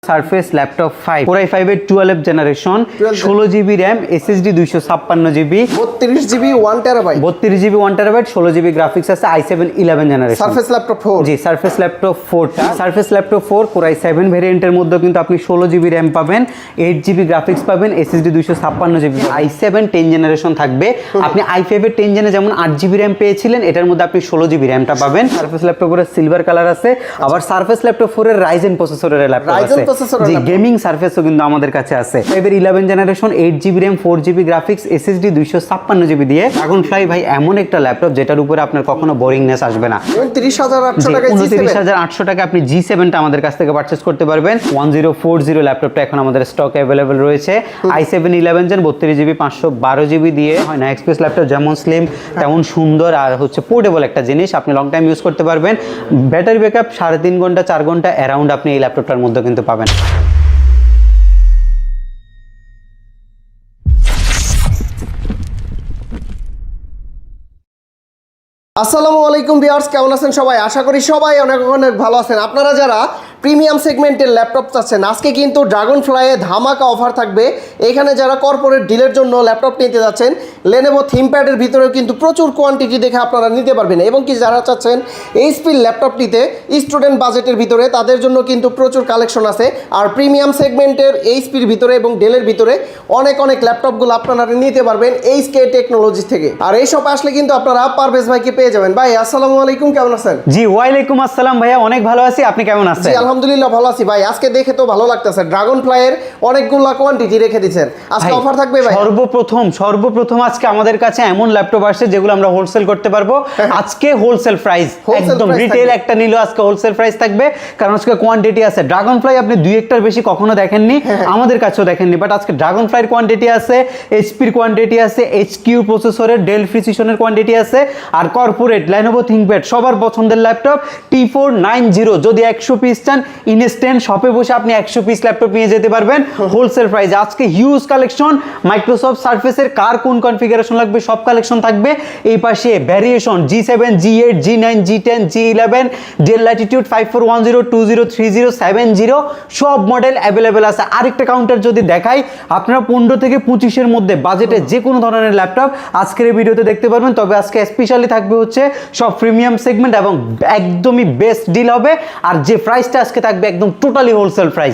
Surface laptop 5 Core i5 এর 12 generation 16GB RAM SSD 256GB 32GB 1TB 32GB 1TB 16GB graphics আছে i7 11 generation surface laptop 4 জি surface laptop 4টা surface laptop 4 Core i7 ভেরিয়েন্টের মধ্যে কিন্তু আপনি 16GB RAM পাবেন 8GB graphics পাবেন SSD 256GB i7 10 generation থাকবে আপনি i5 এর 10 জেনে যেমন 8GB RAM পেয়েছিলেন এটার মধ্যে আপনি 16GB RAM টা পাবেন সারফেস ল্যাপটপ এর সিলভার কালার আছে আবার সারফেস ল্যাপটপ 4 এর Ryzen প্রসেসরের ল্যাপটপ আছে জি গেমিং সারফেসও কিন্তু আমাদের কাছে আছে এর 11 generation 8GB RAM 4GB graphics SSD 256GB দিয়ে Dragonfly ভাই এমন একটা ল্যাপটপ যেটার উপরে আপনার কখনো বোরিংনেস আসবে না 29800 টাকা 29800 টাকা আপনি G7 টা আমাদের কাছ থেকে পারচেজ করতে পারবেন 1040 ল্যাপটপটা এখন আমাদের স্টক अवेलेबल রয়েছে i7 11 জেন 32GB 512GB দিয়ে হয় না এক্সপ্রেস ল্যাপটপ যেমন স্লিম তেমন সুন্দর আর হচ্ছে পোর্টেবল একটা জিনিস আপনি লং টাইম ইউজ করতে পারবেন ব্যাটারি ব্যাকআপ 3.5 ঘন্টা 4 ঘন্টা অ্যারাউন্ড আপনি এই ল্যাপটপটার মধ্যে কিন্তু পাবেন আসসালামু আলাইকুম ভিউয়ার্স কেমন আছেন সবাই আশা করি সবাই অনেক অনেক ভালো আছেন আপনারা যারা প্রিমিয়াম সেগমেন্টের ল্যাপটপ চাচ্ছেন আজকে কিন্তু ড্রাগনফ্লাইয়ে ধামাকা অফার থাকবে এখানে যারা কর্পোরেট ডিলের জন্য ল্যাপটপ নিতে যাচ্ছেন Lenovo ThinkPad-এর ভিতরেও কিন্তু প্রচুর কোয়ান্টিটি দেখে আপনারা নিতে পারবেন এবং কি যারা চাচ্ছেন এইচপির ল্যাপটপ নিতে স্টুডেন্ট বাজেটের ভিতরে তাদের জন্য কিন্তু প্রচুর কালেকশন আছে আর প্রিমিয়াম সেগমেন্টের এইচপির ভিতরে এবং ডেলের ভিতরে অনেক অনেক ল্যাপটপগুলো আপনারা নিতে পারবেন এইচকে টেকনোলজি থেকে আর এই সব আসলে কিন্তু আপনারা পারভেজ ভাইকে পেয়ে যাবেন ভাই আসসালামু আলাইকুম কেমন আছেন জি ওয়ালাইকুম আসসালাম ভাইয়া অনেক ভালো আছি আপনি কেমন আছেন জি আলহামদুলিল্লাহ ভালো আছি ভাই আজকে দেখে তো ভালো লাগতেছে ড্রাগনফ্লাইয়ের অনেকগুলো কোয়ান্টিটি রেখে দিয়েছেন আজকে অফার থাকবে ভাই সর্বপ্রথম আজকে আমাদের কাছে এমন ল্যাপটপ আসছে যেগুলো আমরা হোলসেল করতে পারবো আজকে হোলসেল প্রাইস একদম রিটেল একটা নিলো আজকে হোলসেল প্রাইস থাকবে কারণ আজকে কোয়ান্টিটি আছে ড্রাগনফ্লাই আপনি দুই একটার বেশি কখনো দেখেননি আমাদের কাছেও দেখেননি বাট আজকে ড্রাগনফ্লাইয়ের কোয়ান্টিটি আছে এইচপির কোয়ান্টিটি আছে এইচকিউ প্রসেসরের ডেল প্রিসিশনের কোয়ান্টিটি আছে আর কর্পোরেট Lenovo ThinkPad সবার পছন্দের ল্যাপটপ T490 যদি 100 পিস চান ইনস্ট্যান্ট শপে বসে আপনি 100 পিস ল্যাপটপ নিয়ে যেতে পারবেন হোলসেল প্রাইস আজকে হিউজ কালেকশন মাইক্রোসফট সারফেসের কার কোন কনফিগারেশন লাগবে সব কালেকশন থাকবে এই পাশে variation G7 G8 G9 G10 G11 del Latitude 5410 20 30 70 সব মডেল अवेलेबल আছে আরেকটা কাউন্টার যদি দেখাই আপনারা 15 থেকে 25 এর মধ্যে বাজেটে যে কোনো ধরনের ল্যাপটপ আজকের এই ভিডিওতে দেখতে পারবেন তবে আজকে স্পেশালি থাকবে হচ্ছে সব প্রিমিয়াম সেগমেন্ট এবং একদমই বেস্ট ডিল হবে আর যে প্রাইসটা আজকে থাকবে একদম টোটালি হোলসেল প্রাইস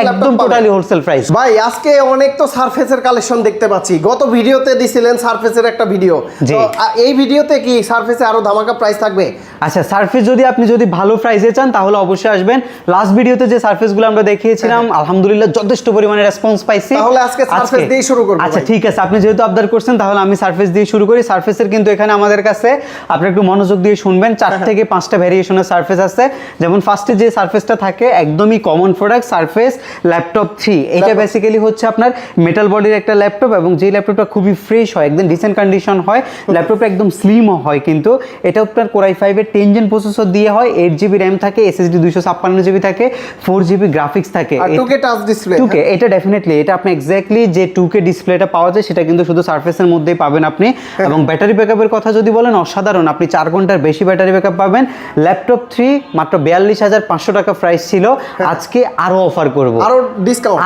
একদম টোটালি হোলসেল প্রাইস ভাই আজকে অনেক তো সারফেসের কালেকশন দেখতে পাচ্ছি গত ভিডিওতে দিছিলেন সারফেসের একটা ভিডিও তো এই ভিডিওতে কি সারফেসে আরো ধামাকা প্রাইস থাকবে আচ্ছা সারফেস যদি আপনি যদি ভালো প্রাইসে চান তাহলে অবশ্যই আসবেন লাস্ট ভিডিওতে যে সারফেসগুলো আমরা দেখিয়েছিলাম আলহামদুলিল্লাহ যথেষ্ট পরিমাণে রেসপন্স পাইছি তাহলে আজকে সারফেস দিয়ে শুরু করব আচ্ছা ঠিক আছে আপনি যেহেতু আবদার করছেন তাহলে আমি সারফেস দিয়ে শুরু করি সারফেসের কিন্তু এখানে আমাদের কাছে আপনি একটু মনোযোগ দিয়ে শুনবেন 4 থেকে 5টা ভেরিয়েশনের সারফেস আছে যেমন ফার্স্টে যে সারফেসটা থাকে একদমই কমন প্রোডাক্ট সারফেস ল্যাপটপ 3 এটা বেসিক্যালি হচ্ছে আপনার মেটাল বডির একটা ল্যাপটপ এবং যে ল্যাপটপটা খুবই ফ্রেশ হয় একদম ডিসেন্ট কন্ডিশন হয় ল্যাপটপটা একদম স্লিমও হয় কিন্তু এটা আপনার Core i5 এর 10 জেন প্রসেসর দিয়ে হয় 8GB RAM থাকে SSD 256GB থাকে 4GB গ্রাফিক্স থাকে আর 2K টাচ ডিসপ্লে 2K এটা ডেফিনেটলি এটা আপনি এক্স্যাক্টলি যে 2K ডিসপ্লেটা পাওয়া যায় সেটা কিন্তু শুধু সারফেসের মধ্যেই পাবেন আপনি এবং ব্যাটারি ব্যাকআপের কথা যদি বলেন অসাধারণ আপনি 4 ঘন্টার বেশি ব্যাটারি ব্যাকআপ পাবেন ল্যাপটপ 3 মাত্র 42500 টাকা প্রাইস ছিল আজকে আরো অফার করব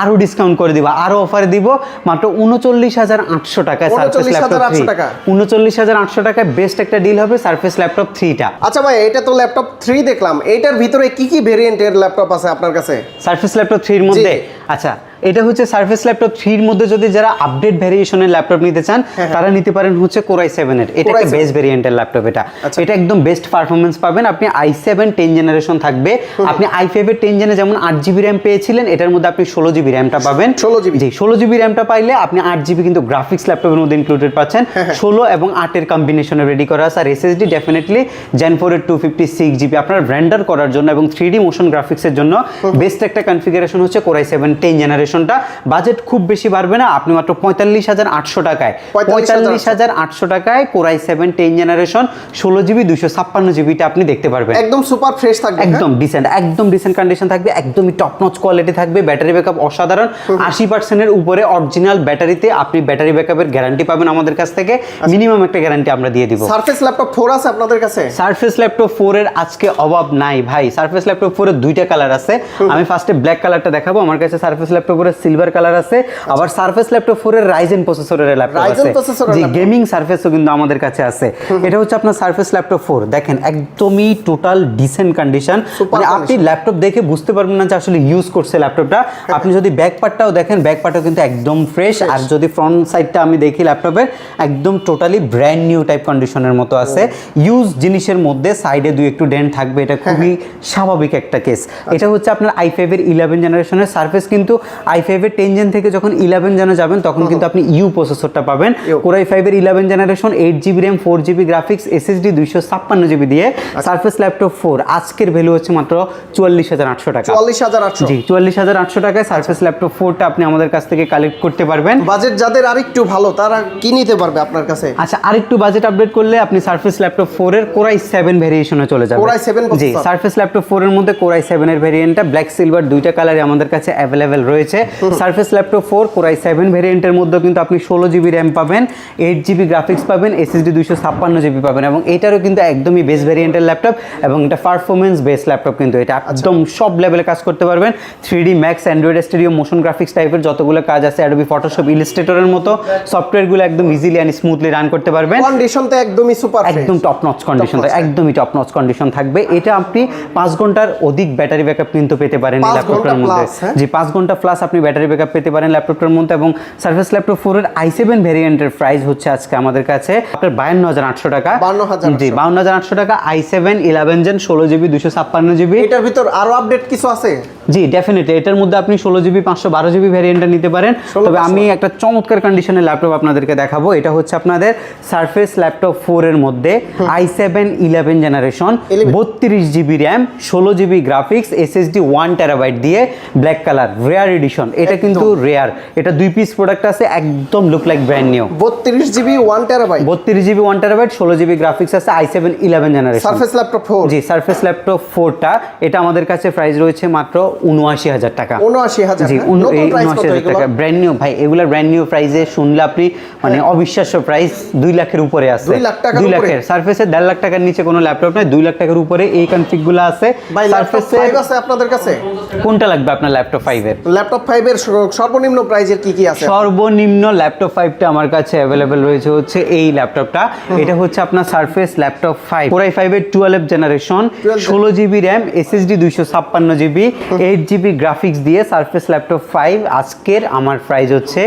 আরো ডিসকাউন্ট করে দিব আরো অফার দিব মাত্র 39800 টাকা সারফেস ল্যাপটপ 3 39800 টাকা বেস্ট একটা ডিল হবে সারফেস ল্যাপটপ 3টা আচ্ছা ভাই এটা তো ল্যাপটপ 3 দেখলাম এটার ভিতরে কি কি ভেরিয়েন্টের ল্যাপটপ আছে আপনার কাছে সারফেস ল্যাপটপ 3 এর মধ্যে আচ্ছা এটা হচ্ছে সারফেস ল্যাপটপ 3 এর মধ্যে যদি যারা আপডেট ভেরিয়েশনের ল্যাপটপ নিতে চান তারা নিতে পারেন হচ্ছে Core i7 এর এটা একটা বেস্ট ভেরিয়েন্টের ল্যাপটপ এটা একদম বেস্ট পারফরম্যান্স পাবেন আপনি i7 10 জেনারেশন থাকবে আপনি i5 এর 10 জেনে যেমন 8GB RAM পেয়েছিলেন এটার মধ্যে আপনি 16GB RAM টা পাবেন 16GB জি 16GB RAM টা পাইলে আপনি 8GB কিন্তু গ্রাফিক্স ল্যাপটপের মধ্যে ইনক্লুডেড পাচ্ছেন 16 এবং 8 এর কম্বিনেশনে রেডি করা আছে আর SSD ডেফিনেটলি Gen 4 এর 256GB আপনার রেন্ডার করার জন্য এবং 3D মোশন গ্রাফিক্সের জন্য বেস্ট একটা কনফিগারেশন হচ্ছে Core i7 10 জেনারেশন জেনারেশনটা। বাজেট খুব বেশি বাড়বে না, আপনি মাত্র 45,800 টাকায় 45,800 টাকায় কোরাই 7 10 জেনারেশন 16GB 256GBটা আপনি দেখতে পারবেন। একদম সুপার ফ্রেশ থাকবে, একদম ডিসেন্ট, একদম ডিসেন্ট কন্ডিশন থাকবে, একদমই টপ নচ কোয়ালিটি থাকবে। ব্যাটারি ব্যাকআপ অসাধারণ, 80% এর উপরে অরিজিনাল ব্যাটারিতে আপনি ব্যাটারি ব্যাকআপের গ্যারান্টি পাবেন আমাদের কাছ থেকে। মিনিমাম একটা গ্যারান্টি আমরা দিয়ে দিব। সারফেস ল্যাপটপ 4 আছে আপনাদের কাছে? সারফেস ল্যাপটপ 4 এর আজকে অভাব নাই ভাই। সারফেস ল্যাপটপ 4 এর দুইটা কালার আছে, আমি ফার্স্টে ব্ল্যাক কালারটা দেখাবো। আমার কাছে সারফেস ল্যাপটপ 4 এর সিলভার কালার আছে, আবার সারফেস ল্যাপটপ 4 এর রাইজেন প্রসেসরের ল্যাপটপ আছে, জি গেমিং সারফেসও কিন্তু আমাদের কাছে আছে। এটা হচ্ছে আপনার সারফেস ল্যাপটপ 4, দেখেন একদমই টোটাল ডিসেন্ট কন্ডিশন, মানে আপনি ল্যাপটপ দেখে বুঝতে পারবেন না যে আসলে ইউজ করছে ল্যাপটপটা। আপনি যদি ব্যাক পার্টটাও দেখেন, ব্যাক পার্টও কিন্তু একদম ফ্রেশ, আর যদি ফ্রন্ট সাইডটা আমি দেখি ল্যাপটপের, একদম টোটালি ব্র্যান্ড নিউ টাইপ কন্ডিশনের মতো আছে। ইউজ জিনিসের মধ্যে সাইডে দুই একটু ডেন্ট থাকবে, এটা খুবই স্বাভাবিক একটা কেস। এটা হচ্ছে আপনার i5 এর 11 জেনারেশনের সারফেস, কিন্তু i5 এর 10 জেন থেকে যখন 11 জেনে যাবেন তখন কিন্তু আপনি ইউ প্রসেসরটা পাবেন। কোরাই 5 এর 11 generation 8GB RAM 4GB graphics SSD 256GB দিয়ে সারফেস ল্যাপটপ 4 আজকের ভ্যালু হচ্ছে মাত্র 44,800 টাকা। 44,800, জি 44,800 টাকায় সারফেস ল্যাপটপ 4টা আপনি আমাদের কাছ থেকে কালেক্ট করতে পারবেন। বাজেট যাদের আরেকটু ভালো তারা কি নিতে পারবে আপনার কাছে? আচ্ছা, আরেকটু বাজেট আপডেট করলে আপনি সারফেস ল্যাপটপ 4 এর কোরাই 7 ভেরিয়েশনে চলে যাবেন। কোরাই 7 জি, সারফেস ল্যাপটপ 4 এর মধ্যে কোরাই 7 এর ভেরিয়েন্টটা ব্ল্যাক সিলভার দুইটা কালারই আমাদের কাছে অ্যাভেলেবেল রয়েছে। সারফেস ল্যাপটপ 4 কোরাই 7 ভেরিয়েন্টের মধ্যে কিন্তু আপনি 16GB RAM পাবেন, 8GB গ্রাফিক্স পাবেন, SSD 256GB পাবেন, এবং এটারও কিন্তু একদমই বেস ভেরিয়েন্টের ল্যাপটপ, এবং এটা পারফরমেন্স বেস ল্যাপটপ, কিন্তু এটা একদম সব লেভেলে কাজ করতে পারবেন। 3D max, Android studio, motion graphics টাইপের যতগুলো কাজ আছে, অ্যাডোবি ফটোশপ, ইলাস্ট্রেটরের মতো সফটওয়্যারগুলো একদম ইজিলি এন্ড স্মুথলি রান করতে পারবেন। কন্ডিশন তো একদমই সুপার, একদম টপ নচ কন্ডিশন, একদমই টপ নচ কন্ডিশন থাকবে। এটা আপনি 5 ঘন্টার অধিক ব্যাটারি ব্যাকআপ কিন্তু পেতে পারেন এই ল্যাপটপটার মধ্যে। জি 5 ঘন্টা প্লাস আপনি ব্যাটারি ব্যাকআপ পেতে পারেন ল্যাপটপটার মধ্যে। এবং সারফেস ল্যাপটপ 4 এর i7 ভেরিয়েন্টের প্রাইস হচ্ছে আজকে আমাদের কাছে আপনার 52,800 টাকা। 52,800, জি 52,800 টাকা i7 11 জেন 16GB 256GB। এটার ভিতর আরো আপডেট কিছু আছে? জি ডেফিনেটলি, এটার মধ্যে আপনি 16GB 512GB ভেরিয়েন্টটা নিতে পারেন। তবে আমি একটা চমৎকার কন্ডিশনের ল্যাপটপ আপনাদেরকে দেখাবো। এটা হচ্ছে আপনাদের সারফেস ল্যাপটপ 4 এর মধ্যে i7 11 generation 32GB RAM 16GB graphics SSD 1TB দিয়ে ব্ল্যাক কালার রেয়ার এডিশন। এটা কিন্তু রেয়ার, এটা 2 পিস প্রোডাক্ট আছে, একদম look like brand new. 32GB 1TB, 32GB 1TB 16GB graphics আছে i7 11 জেনারেশন সারফেস ল্যাপটপ 4। জি surface laptop 4টা এটা আমাদের কাছে প্রাইস রয়েছে মাত্র 79,000 টাকা। 79,000, জি নতুন প্রাইস কত 79,000 এগুলো? টাকা ব্র্যান্ড নিউ ভাই। এগুলা ব্র্যান্ড নিউ প্রাইসে শুনলে আপনি মানে অবিশ্বাস্য প্রাইস, 2 লাখের উপরে আছে। 2 লাখ টাকার 2 উপরে? লাখের সারফেসে 1.5 লাখ টাকার নিচে কোনো ল্যাপটপ নাই, 2 লাখ টাকার উপরে এই কনফিগগুলো আছে। ভাই ল্যাপটপ 5 আছে আপনাদের কাছে? কোনটা লাগবে আপনার ল্যাপটপ 5 এর? ল্যাপটপ 5 এর সর্বনিম্ন প্রাইজের কি কি আছে? সর্বনিম্ন ল্যাপটপ 5টা আমার কাছে অ্যাভেলেবেল রয়েছে হচ্ছে এই ল্যাপটপটা। এটা হচ্ছে আপনার সারফেস ল্যাপটপ 5 কোরাই 5 এর 12 generation 16GB RAM SSD 256GB 8GB graphics দিয়ে সারফেস ল্যাপটপ 5 আজকের আমার প্রাইস হচ্ছে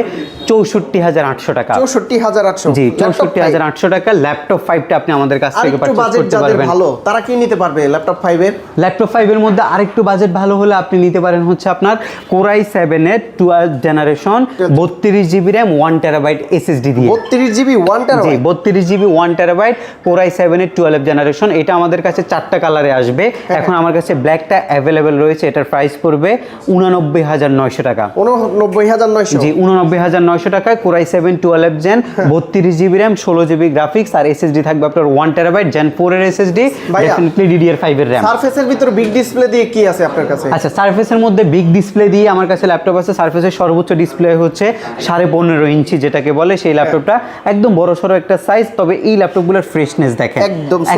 64,800 টাকা। 64,800, জি 64,800 টাকা ল্যাপটপ 5টা আপনি আমাদের কাছ থেকে আরেকটু পারচেজ বাজেট করতে যাদের পারবেন। ভালো তারা কি নিতে পারবে ল্যাপটপ 5 এর? ল্যাপটপ 5 এর মধ্যে আরেকটু বাজেট ভালো হলে আপনি নিতে পারেন হচ্ছে আপনার কোরাই 7 এর 12 generation 32GB RAM 1TB SSD দিয়ে। 32GB 1TB, জি 32GB 1TB কোরাই 7 এর 12 জেনারেশন। এটা আমাদের কাছে 4টা কালারে আসবে। এখন আমার কাছে ব্ল্যাকটা অ্যাভেলেবেল রয়েছে, এটার প্রাইস পড়বে 89,900 টাকা। 89,900, জি 89,900 টাকায় core i 7 12 gen 32GB RAM 16GB graphics আর SSD থাকবে আপনার 1TB জেন 4 এর SSD, ডেফিনেটলি DDR5 এর RAM। সারফেসের ভিতরে বিগ ডিসপ্লে দিয়ে কি আছে আপনার কাছে? আচ্ছা সারফেসের মধ্যে বিগ ডিসপ্লে দিয়ে আমার কাছে ল্যাপটপ আছে। সারফেসের সর্বোচ্চ ডিসপ্লে হচ্ছে 15.5 ইঞ্চি যেটাকে বলে সেই ল্যাপটপটা, একদম বড় সড়ো একটা সাইজ। তবে এই ল্যাপটপগুলোর ফ্রেশনেস দেখেন,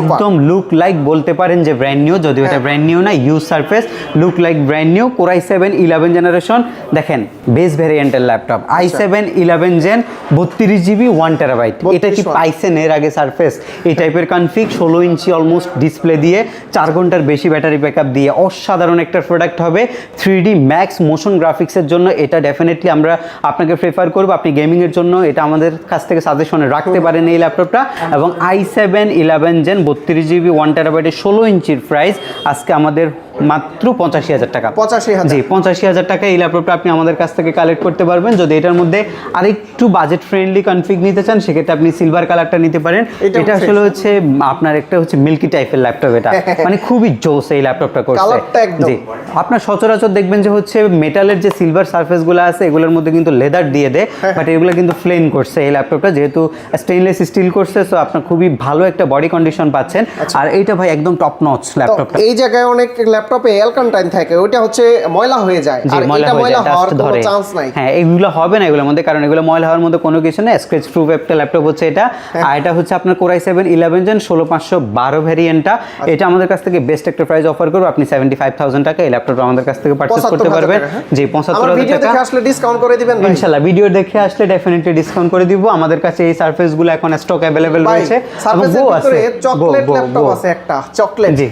একদম লুক লাইক বলতে পারেন যে ব্র্যান্ড নিউ, যদিও এটা ব্র্যান্ড নিউ না, use surface, look like brand new. Core i 7 11 generation দেখেন বেস ভেরিয়েন্টের laptop i7 11 gen 32GB 1TB। এটা কি পাইছেন এর আগে সারফেস এই টাইপের কনফিগ 16 ইঞ্চি অলমোস্ট ডিসপ্লে দিয়ে 4 ঘন্টার বেশি ব্যাটারি ব্যাকআপ দিয়ে অসাধারণ একটা প্রোডাক্ট হবে। 3D ম্যাক্স মোশন গ্রাফিক্সের জন্য এটা ডেফিনেটলি আমরা আপনাকে প্রেফার করব। আপনি গেমিং এর জন্য এটা আমাদের কাছ থেকে সাজেশনে রাখতে পারেন এই ল্যাপটপটা। এবং i7 11 জেন 32GB 1TB 16 ইঞ্চির প্রাইস আজকে আমাদের মাত্র 85,000 টাকা। 85,000 জি 85,000 টাকা এই ল্যাপটপটা আপনি আমাদের কাছ থেকে কালেক্ট করতে পারবেন। যদি এটার মধ্যে আরেকটু বাজেট ফ্রেন্ডলি কনফিগ নিতে চান সেক্ষেত্রে আপনি সিলভার কালারটা নিতে পারেন। এটা আসলে হচ্ছে আপনার একটা হচ্ছে মিল্কি টাইপের ল্যাপটপ, এটা মানে খুবই জোস এই ল্যাপটপটা করছে। জি আপনার সচরাচর দেখবেন যে হচ্ছে মেটালের যে সিলভার সারফেসগুলো আছে এগুলোর মধ্যে কিন্তু লেদার দিয়ে দেয়, বাট এগুলো কিন্তু ফ্লেন করছে এই ল্যাপটপটা, যেহেতু স্টেইনলেস স্টিল করছে, সো আপনার খুবই ভালো একটা বডি কন্ডিশন পাচ্ছেন। আর এইটা ভাই একদম টপ নচ ল্যাপটপটা। এই জায়গায় অনেক ল্যাপটপে অ্যালকান্টাইন থাকে, ওটা হচ্ছে ময়লা হয়ে যায়, আর এটা ময়লা হওয়ার কোনো চান্স নাই। হ্যাঁ এগুলো হবে না এগুলোর মধ্যে, কারণ এগুলো ময়লা হওয়ার মধ্যে কোনো কিছু না, স্ক্র্যাচ প্রুফ একটা ল্যাপটপ হচ্ছে এটা। আর এটা হচ্ছে আপনার Core i7 11 Gen 16512 ভ্যারিয়েন্টটা। এটা আমাদের কাছ থেকে বেস্ট একটা প্রাইস অফার করব, আপনি 75,000 টাকা এই ল্যাপটপটা আমাদের কাছ থেকে পারচেজ করতে পারবেন। জি 75,000 টাকা আসলে ডিসকাউন্ট করে দিবেন ভাই ইনশাআল্লাহ। ভিডিও দেখে আসলে ডেফিনেটলি ডিসকাউন্ট করে দিব। আমাদের কাছে এই সারফেসগুলো এখন স্টক अवेलेबल রয়েছে এবং গো আছে, চকলেট ল্যাপটপ আছে একটা চকলেট। জি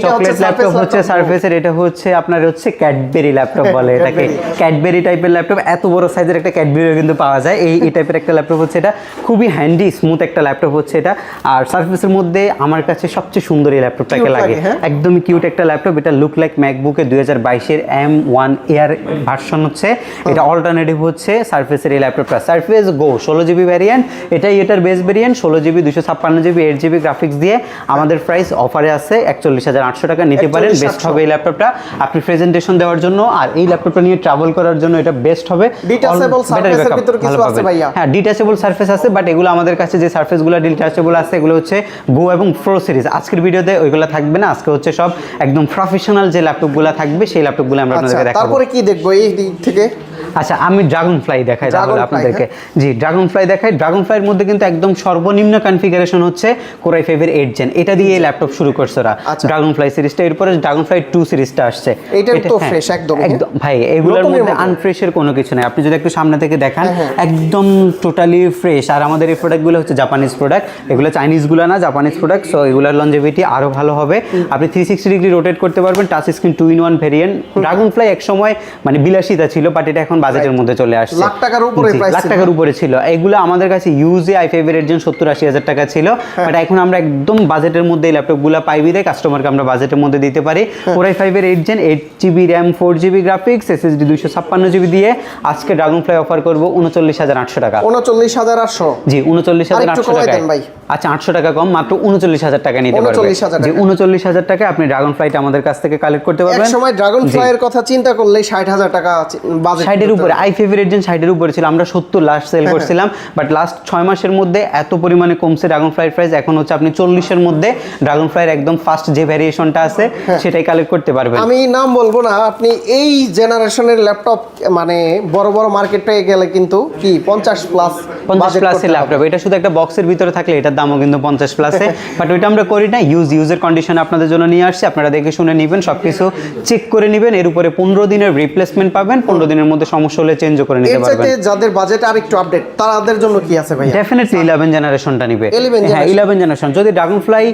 চকলেট ল্যাপটপ হচ্ছে সারফেসের, এটা হচ্ছে আপনার হচ্ছে ক্যাডবেরি ল্যাপটপ বলে এটাকে, ক্যাডবেরি টাইপের ল্যাপটপ। এত বড় সাইজের একটা ক্যাডবেরিও কিন্তু পাওয়া যায়। এই টাইপের একটা ল্যাপটপ হচ্ছে এটা, খুবই হ্যান্ডি স্মুথ একটা ল্যাপটপ হচ্ছে এটা। আর সারফেসের মধ্যে আমার কাছে সবচেয়ে সুন্দর এই ল্যাপটপটাকে লাগে, একদমই কিউট একটা ল্যাপটপ। এটা লুক লাইক ম্যাকবুকের 2022-এর M1 এয়ার ভার্সন হচ্ছে এটা, অল্টারনেটিভ হচ্ছে সারফেসের এই ল্যাপটপটা। সারফেস গো 16GB ভ্যারিয়েন্ট, এটাই এটার base variant. 16GB 256GB 8GB graphics দিয়ে আমাদের প্রাইস অফারে আছে 41,800 টাকা, নিতে পারেন। বেস্ট হবে এই ল্যাপটপটা আপনি প্রেজেন্টেশন দেওয়ার জন্য, আর এই ল্যাপটপটা নিয়ে ট্রাভেল করার জন্য এটা বেস্ট হবে। ডিটাচেবল সারফেসের ভিতরে কিছু আছে ভাইয়া? হ্যাঁ ডিটাচেবল সারফেস আছে, বাট এগুলো আমাদের কাছে যে সারফেসগুলো ডিটাচেবল আছে এগুলো হচ্ছে গো এবং প্রো সিরিজ। আজকের ভিডিওতে ওইগুলো থাকবে না, আজকে হচ্ছে সব একদম প্রফেশনাল যে ল্যাপটপগুলো থাকবে সেই ল্যাপটপগুলো আমরা আপনাদেরকে দেখাবো। তারপরে কি দেখবো এই দিক থেকে? আচ্ছা আমি ড্রাগন ফ্লাই দেখাই তাহলে আপনাদেরকে। জি ড্রাগন ফ্লাই দেখাই। ড্রাগন ফ্লাইয়ের মধ্যে কিন্তু একদম সর্বনিম্ন কনফিগারেশন হচ্ছে Core i5-এর 8 Gen, এটা দিয়ে এই ল্যাপটপ শুরু করছে ওরা। ড্রাগন ফ্লাই সিরিজটা, এরপরে ড্রাগন ফ্লাই 2 সিরিজটা আসছে। এটা তো ফ্রেশ একদম ভাই, এগুলোর মধ্যে আনফ্রেশের কোনো কিছু নাই। আপনি যদি একটু সামনে থেকে দেখান একদম টোটালি ফ্রেশ। আর আমাদের এই প্রোডাক্টগুলো হচ্ছে জাপানিজ প্রোডাক্ট, এগুলো চাইনিজগুলো না, জাপানিজ প্রোডাক্ট। সো এগুলোর লঞ্জেভিটি আরো ভালো হবে। আপনি 360 ডিগ্রি রোটেট করতে পারবেন, touch screen 2-in-1 variant. Dragon fly এক সময় মানে বিলাসিতা ছিল, বাট এটা এখন বাজেটের মধ্যে চলে আসছে। লাখ টাকার উপরে প্রাইস, লাখ টাকার উপরে ছিল। এগুলো আমাদের কাছে ইউজে i5-এর 8 Gen 70-80 টাকা ছিল, বাট এখন আমরা একদম বাজেটের মধ্যে এই ল্যাপটপগুলো পাইবি দেয় কাস্টমারকে আমরা বাজেটের মধ্যে দিতে পারি। Core i5-এর 8 Gen 8GB RAM 4GB graphics SSD 256GB দিয়ে আজকে ড্রাগন ফ্লাই অফার করব 39,800 টাকা। 39,800? জি 39,800 টাকা। আচ্ছা 800 টাকা কম, মাত্র 39,000 টাকা নিতে পারবেন। জি 39,000 টাকা আপনি ড্রাগন ফ্লাইটা আমাদের কাছ থেকে কালেক্ট করতে পারবেন। এক সময় ড্রাগন ফ্লাইয়ের কথা চিন্তা করলে 60,000 টাকা বাজেট, 60-এর উপরে i5-এর 8 Gen 60-এর উপরে ছিল। আমরা 70 লাস্ট সেল করছিলাম, বাট লাস্ট 6 মাসের মধ্যে এত পরিমাণে কমছে ড্রাগন ফ্লাইয়ের প্রাইস। এখন হচ্ছে আপনি 40-এর মধ্যে ড্রাগন ফ্লাইয়ের একদম ফার্স্ট যে ভ্যারিয়েশনটা আছে সেটাই কালেক্ট করতে পারবেন। আমি নাম বলবো না, আপনি এই জেনারেশনের ল্যাপটপ মানে বড় বড় মার্কেট পেয়ে গেলে কিন্তু কি 50 প্লাস এর ল্যাপটপ। এটা শুধু একটা বক্সের ভিতরে থাকলে এটার দামও কিন্তু 50 প্লাসে, বাট ওইটা আমরা করি না। ইউজের কন্ডিশনে আপনাদের জন্য নিয়ে আসছি, আপনারা দেখে শুনে নেবেন, সবকিছু চেক করে নেবেন। এর উপরে 15 দিনের রিপ্লেসমেন্ট পাবেন, 15 দিনের মধ্যে সমস্যা হলে চেঞ্জও করে নিতে পারবেন। যাদের বাজেট আর একটু আপডেট তাদের জন্য কি আছে ভাই? ডেফিনেটলি 11 জেনারেশনটা নিবে। হ্যাঁ 11 জেনারেশন। যদি ড্রাগন ফ্লাই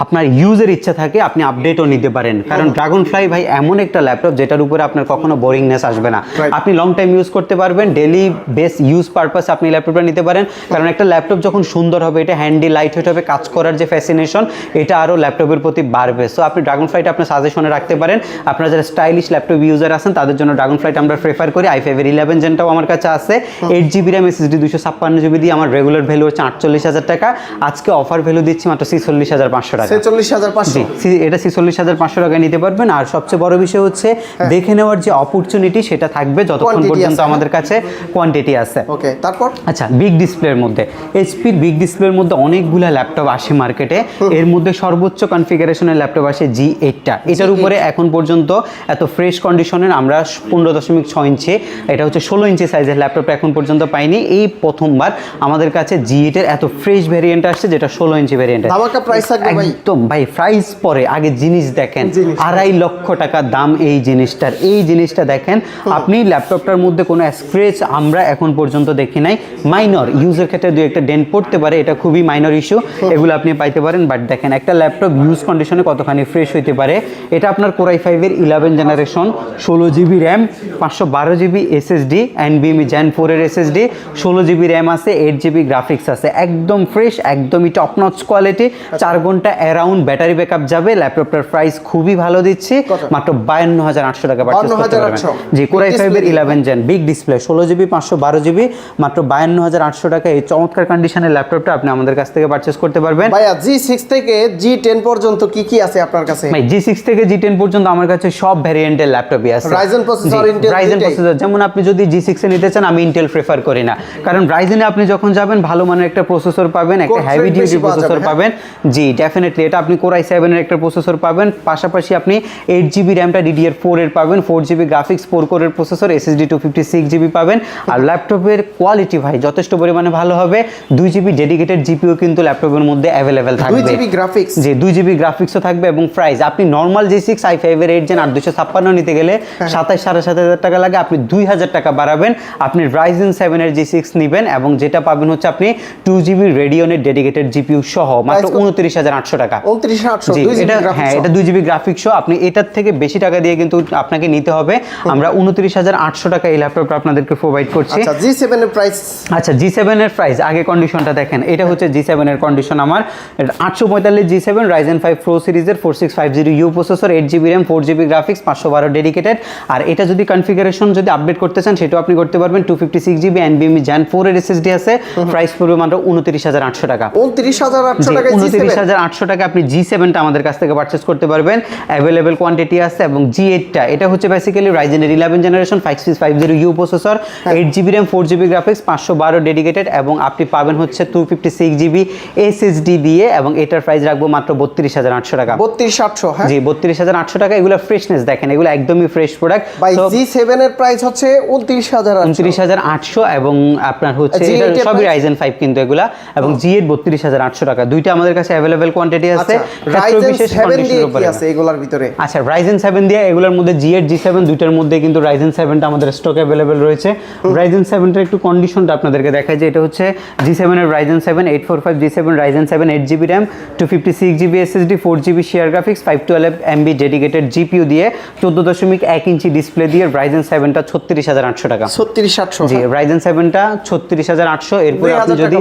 আপনার ইউজের ইচ্ছা থাকে আপনি আপডেটও নিতে পারেন, কারণ ড্রাগন ফ্লাই ভাই এমন একটা ল্যাপটপ যেটার উপরে আপনার কখনো বোরিংনেস আসবে না। আপনি লং টাইম ইউজ করতে পারবেন, ডেইলি বেস ইউজ পারপাস আপনি ল্যাপটপটা নিতে পারেন। কারণ একটা ল্যাপটপ যখন সুন্দর হবে, এটা হ্যান্ডি লাইট ওয়েট হবে, কাজ করার যে ফ্যাসিনেশন এটা আরও ল্যাপটপের প্রতি বাড়বে। সো আপনি ড্রাগন ফ্লাইটা আপনার সাজেশনে রাখতে পারেন। আপনারা যারা স্টাইলিশ ল্যাপটপ ইউজার আছেন তাদের জন্য ড্রাগন ফ্লাইটা আমরা প্রেফার করি। i5-এর 11 Genটাও আমার কাছে আছে, 8GB RAM SSD 256GB দিয়ে আমার রেগুলার ভ্যালু হচ্ছে 48,000 টাকা। আজকে অফার ভ্যালু দিচ্ছি মাত্র 46,500 টাকা। 46,500? জি এটা 46,500 টাকায় নিতে পারবেন। আর সবচেয়ে বড় বিষয় হচ্ছে দেখে নেওয়ার যে অপরচুনিটি সেটা থাকবে যতক্ষণ পর্যন্ত আমাদের কাছে কোয়ান্টিটি আছে। ওকে তারপর আচ্ছা বিগ ডিসপ্লের মধ্যে এইচপির বিগ ডিসপ্লের মধ্যে অনেকগুলো ল্যাপটপ আসে মার্কেটে। এর মধ্যে সর্বোচ্চ কনফিগারেশনের ল্যাপটপ আসে G8টা। এটার উপরে এখন পর্যন্ত এত ফ্রেশ কন্ডিশনের আমরা 15.6 ইঞ্চি, এটা হচ্ছে 16 ইঞ্চি সাইজের ল্যাপটপটা এখন পর্যন্ত পাইনি। এই প্রথমবার আমাদের কাছে G8 এর এত ফ্রেশ ভ্যারিয়েন্ট আসছে যেটা 16 ইঞ্চি ভ্যারিয়েন্ট। ধামাকা প্রাইস থাকবে ভাই? একদম ভাই প্রাইস পরে আগে জিনিস দেখেন, 2.5 লক্ষ টাকা দাম এই জিনিসটার। এই জিনিসটা দেখেন আপনি ল্যাপটপটার মধ্যে কোনো স্ক্র্যাচ আমরা এখন পর্যন্ত দেখি নাই। মাইনর ইউজের ক্ষেত্রে দুই একটা ডেন্ট পড়তে পারে, এটা খুবই মাইনর ইস্যু, এগুলো আপনি পাইতে পারেন। বাট দেখেন একটা ল্যাপটপ ইউজ কন্ডিশনে কতখানি ফ্রেশ হইতে পারে। এটা আপনার Core i5-এর 11 generation, 16GB RAM 512GB SSD, NVMe Gen 4-এর SSD, 16GB RAM আছে, 8GB গ্রাফিক্স আছে, একদম ফ্রেশ, একদমই টপ নচ কোয়ালিটি। 4 ঘন্টা অ্যারাউন্ড ব্যাটারি ব্যাকআপ যাবে। ল্যাপটপটার প্রাইস খুবই ভালো দিচ্ছি, মাত্র 52,800 টাকা পারচেজ করতে পারবেন। জি, Core i5 এর 11 gen big display 16GB 512GB মাত্র 52,800 টাকা এই চমৎকার কন্ডিশনের ল্যাপটপটা আপনি আমাদের কাছ থেকে পারচেজ করতে পারবেন। ভাইয়া G6 থেকে G10 পর্যন্ত কি কি আছে আপনার কাছে? ভাই G6 থেকে G10 পর্যন্ত আমার কাছে সব ভ্যারিয়েন্টের ল্যাপটপই আছে। Ryzen processor, Intel Ryzen processor, যেমন আপনি যদি G6 এ নিতে চান, আমি Intel প্রেফার করি না, কারণ Ryzen এ আপনি যখন যাবেন ভালো মানের একটা প্রসেসর পাবেন, একটা হেভি ডিউটি প্রসেসর পাবেন। জি ডেফিনেটলি এটা আপনি Core i7 এর একটা প্রসেসর পাবেন, পাশাপাশি আপনি 8GB র্যামটা DDR4 এর পাবেন, 4GB গ্রাফিক্স 4 কোরের প্রসেসর, SSD 256GB পাবেন। আর ল্যাপটপের কোয়ালিটি ভাই যথেষ্ট পরিমাণে ভালো হবে। 2GB ডেডিকেটেড জিপিইউ কিন্তু ল্যাপটপের মধ্যে অ্যাভেলেবেল থাকবে। 2GB গ্রাফিক্স, জি 2GB গ্রাফিক্সও থাকবে। এবং প্রাইস আপনি নরমাল G6 i5 এর 8 জেন 8256 নিতে গেলে 27,500 টাকা লাগে, আপনি 2,000 টাকা বাড়াবেন, আপনি Ryzen 7 এর G6 নেবেন এবং যেটা পাবেন হচ্ছে আপনি 2GB রেডিয়নের ডেডিকেটেড জিপিইউ সহ মাত্র 29,800 টাকা। 29,800 জি এটা হ্যাঁ, এটা 2GB গ্রাফিক্স সহ। আপনি এটার থেকে বেশি টাকা দিয়ে কিন্তু আপনাকে নিতে হবে। আমরা 29,800 টাকা এই ল্যাপটপটা আপনাদেরকে প্রোভাইড করছি। আচ্ছা G7 এর প্রাইস, আচ্ছা G7 এর প্রাইস আগে কন্ডিশনটা দেখেন, এটা হচ্ছে G7 এর কন্ডিশন আমার 845 G7 Ryzen 5 Pro সিরিজের 4650U processor, 8GB RAM 4GB graphics 512 dedicated. আর এটা যদি কনফিগারেশন যদি আপডেট করতে চান সেটাও আপনি করতে পারবেন। 256GB NVMe Gen 4 এর SSD আছে, প্রাইস পড়বে মাত্র 29,800 টাকা। 29,800 টাকা, 29,800 টাকা আপনি G7টা আমাদের কাছ থেকে পারচেজ করতে পারবেন। অ্যাভেলেবেল কোয়ান্টিটি আছে। এবং G8টা এটা হচ্ছে বেসিক্যালি Ryzen এর 11 generation 5650U processor, 8GB RAM 4GB graphics 512 dedicated এবং আপনি পাবেন হচ্ছে 256GB SSD দিয়ে, এবং এটার প্রাইস রাখবো মাত্র 32,800 টাকা। 32,800, হ্যাঁ জি 32,800 টাকা। এগুলো ফ্রেশনেস দেখেন, এগুলো একদমই ফ্রেশ প্রোডাক্ট। ভাই G7 এর প্রাইস হচ্ছে 29,800 এবং আপনার হচ্ছে এটা সবই Ryzen 5 কিন্তু এগুলা, এবং G8 32,800 টাকা। দুইটা আমাদের কাছে अवेलेबल কোয়ান্টিটি আছে। Ryzen 7 দিয়ে কি আছে এগুলোর ভিতরে? আচ্ছা Ryzen 7 দিয়ে এগুলোর মধ্যে G8 G7 দুইটার মধ্যে কিন্তু Ryzen 7টা আমাদের স্টক अवेलेबल রয়েছে। Ryzen 7 এর একটু কন্ডিশনটা আপনাদেরকে দেখাই যে এটা হচ্ছে G7 এর Ryzen 7 845 G7 Ryzen 7 8GB RAM 256GB SSD 4GB share graphics 512MB dedicated GPU দিয়ে 14.1 ইঞ্চি ডিসপ্লে দিয়ে Ryzen 7টা 36,800 টাকা। 36,800, জি Ryzen 7টা 36,800। এরপর আপনি যদি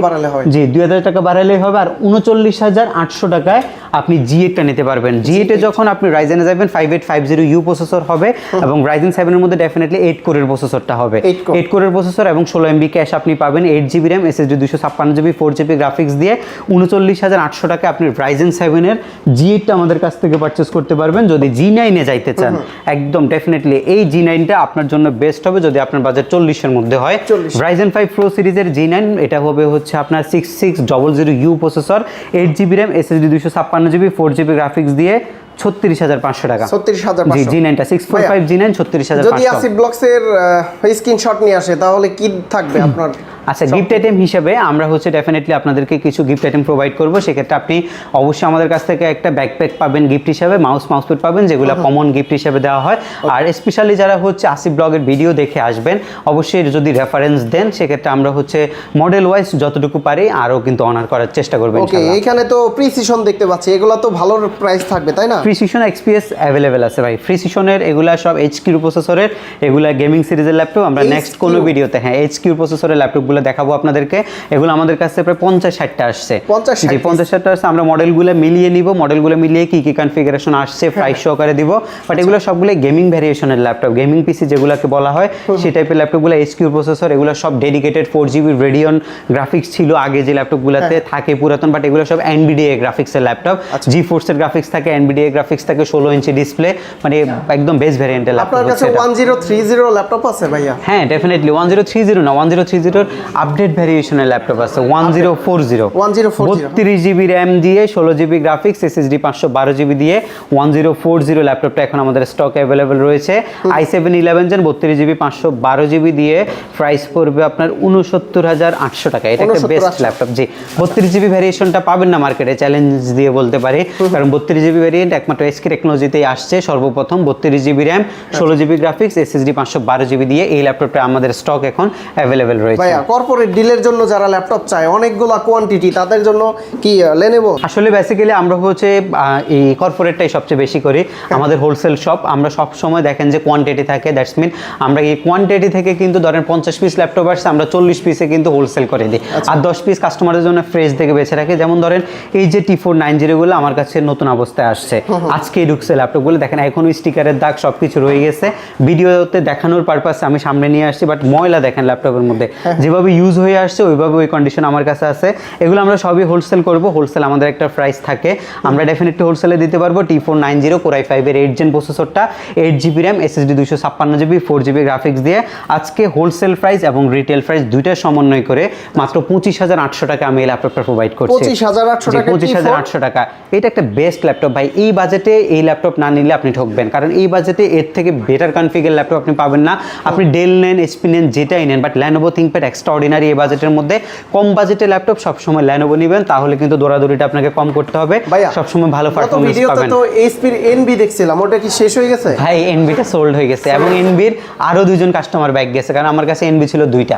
জি 2,000 টাকা বাড়ালেই হবে। আর 39,800 টাকায় আপনি G8টা নিতে পারবেন। G8 এ যখন আপনি Ryzen এ যাবেন 5850U প্রসেসর হবে, এবং Ryzen 7 এর মধ্যে ডেফিনেটলি 8 কোরের প্রসেসরটা হবে। 8 কোরের প্রসেসর এবং 16MB ক্যাশ আপনি পাবেন, 8GB RAM SSD 256GB 4GB graphics দিয়ে 39,800 টাকা আপনি Ryzen 7 এর G8টা আমাদের কাছ থেকে পারচেজ করতে পারবেন। যদি G9 এ যাইতে চান একদম ডেফিনেটলি এই G9টা আপনার জন্য বেস্ট হবে যদি আপনার বাজেট 40 এর মধ্যে হয়। Ryzen 5 Pro সিরিজের G9 এটা হবে হচ্ছে আপনার 6600U processor, 8GB RAM SSD 256GB 4GB graphics দিয়ে 36,500 টাকা। 36,500 জি G9টা 645 G9 36,500। যদি আসিফ ব্লগস এর স্ক্রিনশট নিয়ে আসে তাহলে কি থাকবে আপনার? আচ্ছা গিফট আইটেম হিসেবে আমরা হচ্ছে ডেফিনেটলি আপনাদেরকে কিছু গিফট আইটেম প্রোভাইড করব। সেক্ষেত্রে আপনি অবশ্যই আমাদের কাছ থেকে একটা ব্যাকপ্যাক পাবেন গিফট হিসাবে, মাউসপ্যাড পাবেন, যেগুলো কমন গিফট হিসেবে দেওয়া হয়। আর স্পেশালি যারা হচ্ছে আসিফ ব্লগের ভিডিও দেখে আসবেন অবশ্যই যদি রেফারেন্স দেন সেক্ষেত্রে আমরা হচ্ছে মডেল ওয়াইজ যতটুকু পারি আরও কিন্তু অনার করার চেষ্টা করব ইনশাআল্লাহ। এখানে তো প্রিসিশন দেখতে পাচ্ছি, এগুলো তো ভালো প্রাইস থাকবে তাই না? প্রিসিশন XPS অ্যাভেলেবেল আছে ভাই। প্রিসিশনের এগুলা সব HQ প্রসেসরের, এগুলা গেমিং সিরিজের ল্যাপটপ। আমরা নেক্সট কোনো ভিডিওতে হ্যাঁ HQ প্রসেসরের ল্যাপটপগুলো দেখাবো আপনাদেরকে। এগুলো আমাদের কাছে প্রায় 50-60টা আসছে। 50-60টা আসছে। আমরা মডেলগুলো মিলিয়ে নিব, মডেলগুলো মিলিয়ে কি কি কনফিগারেশন আসছে প্রাইস সহকারে দিব। বাট এগুলো সবগুলো গেমিং ভ্যারিয়েশনের ল্যাপটপ, গেমিং পিসি যেগুলোকে বলা হয় সেই টাইপের ল্যাপটপগুলো HQ প্রসেসর। এগুলো সব ডেডিকেটেড 4GB রেডিয়ন গ্রাফিক্স ছিল আগে যে ল্যাপটপগুলোতে থাকে পুরাতন, বাট এগুলো সব NVIDIA গ্রাফিক্সের ল্যাপটপ। GeForce এর গ্রাফিক্স থাকে, NVIDIA গ্রাফিক্স থাকে, 16 ইঞ্চি ডিসপ্লে, মানে একদম বেস্ট ভ্যারিয়েন্টের ল্যাপটপ। আপনার কাছে 1030 ল্যাপটপ আছে ভাইয়া? হ্যাঁ ডেফিনেটলি 1030 না 1030 এর আপডেট ভ্যারিয়েশনের ল্যাপটপ আছে 1040 32GB RAM দিয়ে 16GB গ্রাফিক্স SSD 512GB দিয়ে 1040 ল্যাপটপটা এখন আমাদের স্টক অ্যাভেলেবল রয়েছে। i7 11 জেন 32GB 512GB দিয়ে প্রাইস পড়বে আপনার 69,800 টাকা। এটা একটা বেস্ট ল্যাপটপ। জি 32GB ভ্যারিয়েশনটা পাবেন না মার্কেটে, চ্যালেঞ্জ দিয়ে বলতে পারি, কারণ 32GB ভ্যারিয়েন্ট একমাত্র SK টেকনোলজিতেই আসছে সর্বপ্রথম। 32GB RAM 16GB graphics SSD 512GB দিয়ে এই ল্যাপটপটা আমাদের স্টক এখন অ্যাভেলেবেল রয়েছে। ভাইয়া কর্পোরেট ডিলের জন্য যারা ল্যাপটপ চায় অনেকগুলা কোয়ান্টিটি, তাদের জন্য কি Lenovo? আসলে বেসিক্যালি আমরা হচ্ছে এই কর্পোরেটটাই সবচেয়ে বেশি করি। আমাদের হোলসেল শপ, আমরা সব সময় দেখেন যে কোয়ান্টিটি থাকে, দ্যাটস মিন আমরা এই কোয়ান্টিটি থেকে কিন্তু ধরেন 50 পিস ল্যাপটপ আসছে, আমরা 40 পিসে কিন্তু হোলসেল করে দিই, আর 10 পিস কাস্টমারের জন্য ফ্রেশ থেকে বেছে রাখি। যেমন ধরেন এই যে T490 গুলো আমার কাছে নতুন অবস্থায় আসছে, আজকেই ঢুকছে ল্যাপটপগুলো, দেখেন এখনো স্টিকারের দাগ সবকিছু রয়ে গেছে। ভিডিওতে দেখানোর পারপাসে আমি সামনে নিয়ে আসছি, বাট ময়লা দেখেন ল্যাপটপের মধ্যে যেভাবে ইউজ হয়ে আসছে ওইভাবে ওই কন্ডিশন আমার কাছে আছে। এগুলো আমরা সবই হোলসেল করব, হোলসেল আমাদের একটা প্রাইস থাকে, আমরা ডেফিনেটলি হোলসেলে দিতে পারবো। T490 Core i5 এর 8 জেন প্রসেসরটা, 8GB RAM, SSD 256GB, 4GB graphics দিয়ে আজকে হোলসেল প্রাইস এবং রিটেল প্রাইস দুইটা সমন্বয় করে মাত্র 25,800 টাকা আমি এই ল্যাপটপটা প্রোভাইড করছি। 25,800 টাকা, 25,800 টাকা। এটা একটা বেস্ট ল্যাপটপ ভাই, এই বাজেটে এই ল্যাপটপ না নিলে আপনি ঠকবেন, কারণ এই বাজেটে এর থেকে বেটার কনফিগার ল্যাপটপ আপনি পাবেন না। আপনি ডেল নেন, HP নেন, যেটাই নেন, বাট Lenovo ThinkPad এক্সট্রাঅর্ডিনারি এই বাজেটের মধ্যে। কম বাজেটের ল্যাপটপ সবসময় Lenovo নেবেন, তাহলে কিন্তু দৌড়াদৌড়িটা আপনাকে কম করতে হবে, সবসময় ভালো পারফরম্যান্স পাবেন। তো HP এর NB দেখছিলাম, ওটা কি শেষ হয়ে গেছে? ভাই NB-টা সোল্ড হয়ে গেছে, এবং NB-র আরো দুইজন কাস্টমার ব্যাক গেছে, কারণ আমার কাছে NB ছিল দুইটা।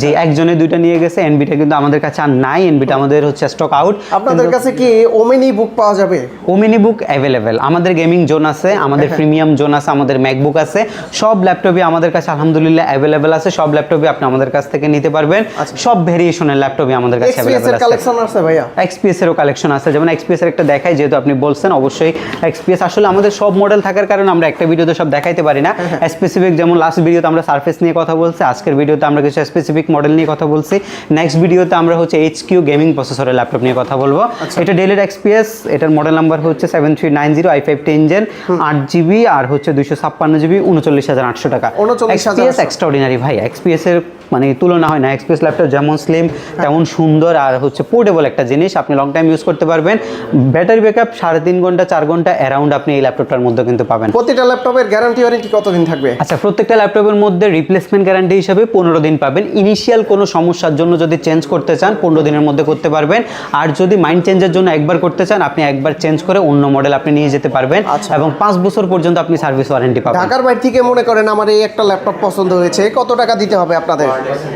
যে একজনে দুইটা নিয়ে গেছে, NB-টা কিন্তু আমাদের কাছে আর নাই, NB-টা আমাদের হচ্ছে স্টক আউট। আপনাদের কাছে কি ওমেনি বুক পাওয়া যাবে? ওমেনি বুক অ্যাভেলেবেল, আমাদের গেমিং জোন আছে, আমাদের প্রিমিয়াম জোন আছে, আমাদের ম্যাকবুক আছে, সব ল্যাপটপই আমাদের কাছে আলহামদুলিল্লাহ অ্যাভেলেবেল আছে। সব ল্যাপটপই আপনি আমাদের কাছ থেকে নিতে পারবেন, সব ভেরিয়েশনের ল্যাপটপই আমাদের কাছে অ্যাভেলেবেল আছে। কালেকশন আছে ভাইয়া? XPS এরও কালেকশন আছে, যেমন XPS এর একটা দেখাই, যেহেতু আপনি বলছেন অবশ্যই। XPS আসলে আমাদের সব মডেল থাকার কারণে আমরা একটা ভিডিওতে সব দেখাইতে পারি না। স্পেসিফিক যেমন লাস্ট ভিডিওতে আমরা সারফেস নিয়ে কথা বলছি, আজকের ভিডিওতে আমরা কিছু স্পেসিফিক মডেল নিয়ে কথা বলছি, নেক্সট ভিডিওতে আমরা হচ্ছে HQ গেমিং প্রসেসরের ল্যাপটপ নিয়ে কথা বলবো। এটা ডেলের XPS, এটার মডেল নাম্বার হচ্ছে 7390 i5 10 জেন, 8GB আর হচ্ছে 256GB, 39,800 টাকা। XPS এক্সট্রাঅর্ডিনারি ভাই, XPS এর মানে তুলনা হয় না। XPS ল্যাপটপ যেমন স্লিম তেমন সুন্দর, আর হচ্ছে পোর্টেবল একটা জিনিস, আপনি লং টাইম ইউজ করতে পারবেন। ব্যাটারি ব্যাকআপ 3.5 ঘন্টা 4 ঘন্টা অ্যারাউন্ড আপনি এই ল্যাপটপটার মধ্যে কিন্তু পাবেন। প্রতিটা ল্যাপটপের গ্যারান্টি ওয়ারেন্টি কতদিন থাকবে? আচ্ছা, প্রত্যেকটা ল্যাপটপের মধ্যে রিপ্লেসমেন্ট গ্যারান্টি হিসাবে 15 দিন পাবেন। ইনিশিয়াল কোনো সমস্যার জন্য যদি চেঞ্জ করতে চান 15 দিনের মধ্যে করতে পারবেন, আর যদি মাইন্ড চেঞ্জের জন্য একবার করতে চান আপনি একবার চেঞ্জ করে অন্য মডেল আপনি নিয়ে যেতে পারবেন, এবং 5 বছর পর্যন্ত আপনি সার্ভিস ওয়ারেন্টি পাবেন। ঢাকার বাইরে থেকে মনে করেন আমার এই একটা ল্যাপটপ পছন্দ হয়েছে, কত টাকা দিতে হবে আপনাদের?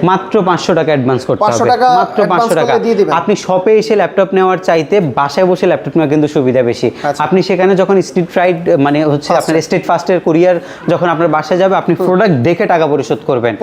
মাত্র 500 টাকা অ্যাডভান্স করতে হবে, 500 টাকা মাত্র 500 টাকা। আপনি শপে এসে ল্যাপটপ নেওয়ার চাইতে বাসায় বসে ল্যাপটপ নেওয়া কিন্তু সুবিধা বেশি। আপনি সেখানে যখন স্ট্রিট ফ্রাইড মানে হচ্ছে আপনার স্ট্রিট ফাস্টের কুরিয়ার যখন আপনার বাসায় যাবে, আপনি প্রোডাক্ট দেখে টাকা পরিশোধ করবেন,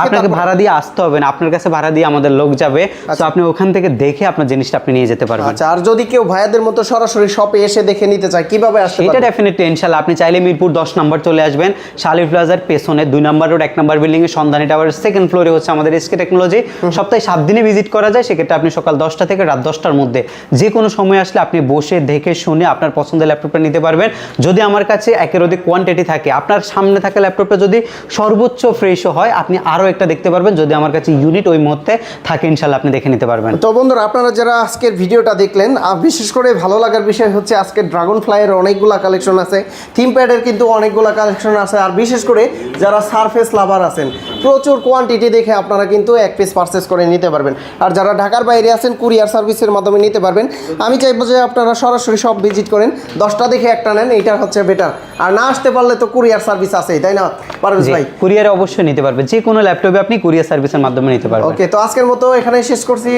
আপনাকে ভাড়া দিয়ে আসতে হবে না, আপনার কাছে ভাড়া দিয়ে আমাদের লোক যাবে, তো আপনি ওখান থেকে দেখে আপনার জিনিসটা আপনি নিয়ে যেতে পারবেন। আচ্ছা, আর যদি কেউ ভাইয়াদের মতো সরাসরি শপে এসে দেখে নিতে চায় কিভাবে আসতে পারবে? এটা ডেফিনেটলি ইনশাআল্লাহ আপনি চাইলে মিরপুর 10 নম্বর চলে আসবেন, শালির প্লাজার পেছনে 2 নম্বর রোড 1 নম্বর বিল্ডিং এর সন্ধানী টাওয়ারের সেকেন্ড ফ্লোরে হচ্ছে আমাদের SK টেকনোলজি। সপ্তাহে 7 দিনে ভিজিট করা যায়, সেক্ষেত্রে আপনি সকাল 10টা থেকে রাত 10টার মধ্যে যে কোনো সময় আসলে আপনি বসে দেখে শুনে আপনার পছন্দের ল্যাপটপটা নিতে পারবেন। যদি আমার কাছে একের অধিক কোয়ান্টিটি থাকে, আপনার সামনে থাকা ল্যাপটপটা যদি সর্বোচ্চ ফ্রেশও হয়, আপনি আরও একটা দেখতে পারবেন। যদি আমার কাছে ইউনিট ওই মুহূর্তে থাকে, ইনশাআল্লাহ আপনি দেখে নিতে পারবেন। তো বন্ধুরা, আপনারা যারা আজকের ভিডিওটা দেখলেন, বিশেষ করে ভালো লাগার বিষয় হচ্ছে আজকে ড্রাগন ফ্লাইয়ের অনেকগুলা কালেকশন আছে, থিমপ্যাডের কিন্তু অনেকগুলা কালেকশন আছে, আর বিশেষ করে যারা সারফেস লাভার আছেন প্রচুর কোয়ান্টিটি দেখে আপনারা কিন্তু এক পিস পারচেস করে নিতে পারবেন। আর যারা ঢাকার বাইরে আছেন কুরিয়ার সার্ভিসের মাধ্যমে নিতে পারবেন। আমি চাইবো যে আপনারা সরাসরি সব ভিজিট করেন, 10টা দেখে একটা নেন, এইটা হচ্ছে বেটার। আর না আসতে পারলে তো কুরিয়ার সার্ভিস আছেই, তাই না পারভেজ ভাই? কুরিয়ারে অবশ্যই নিতে পারবেন, যে কোনো ল্যাপটপে আপনি কুরিয়ার সার্ভিসের মাধ্যমে নিতে পারবেন। ওকে, তো আজকের মতো এখানেই শেষ করছি,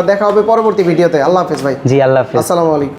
দেখা হবে পরবর্তী ভিডিওতে। আল্লাহ হাফেজ ভাই। জি, আল্লাহ হাফেজ। আসসালামু আলাইকুম।